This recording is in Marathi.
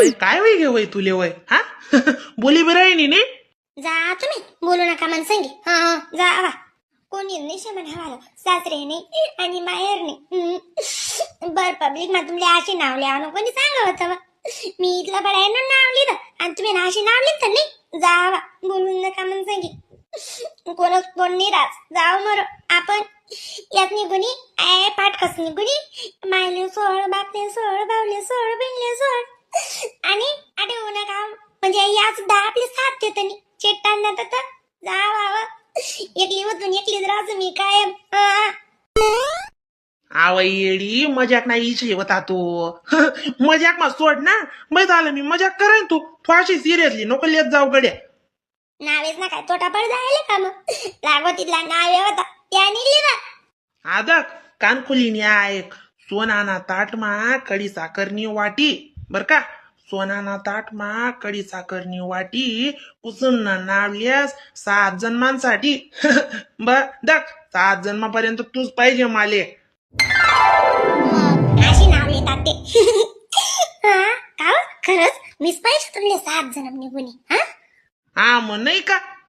वय काय वय घे वय तुले वय हा बोली बिरायनी ने जा तुम्ही बोलू नका मन संगी जा वा कोणी नाही शमन हवाला सासरे नाही आणि माहेर नाही बर पब्लिक मा तुमले अशी नाव लिहा कोणी सांगा होतं वा मी इथला बडायनं नाव लिहिलं आणि तुम्ही ना अशी नाव लिहिलं नाही जावा बोलू नका मन संगी कोण निराश जाऊ मर आपण यात निघुनी पाठ कस निघुनी मायले सोड बापले सोड बावले सोड बिनले सोड आणि आठवू नका म्हणजे या सुद्धा आपले साथ देत नाही चेट्टांना तर जावा एकली होतून एकलीच राहतो मी कायम आवई येडी मजाक नाही इच्छा होता तो मजाक मा सोड ना मै झालं मी मजाक करेन तू अशी सिरियसली नको लेत जाऊ गड्या नावेच ना काय तोटा पड जायला का मग लागो तिथला नावे होता त्याने लिहिला आदक कानखुलीनी ऐक सोनाना ताटमा कडी साखरनी वाटी बर का सोनाना ताटमा कडी साखरनी वाटी कुसुम नावल्यास 7 जन्मांसाठी बर दक 7 जन्मापर्यंत तूच पाहिजे माले अशी नाव लिहितात ते हा का खरंच मीच पाहिजे तुमले 7 जन्म निघुनी हा हा मग नाही का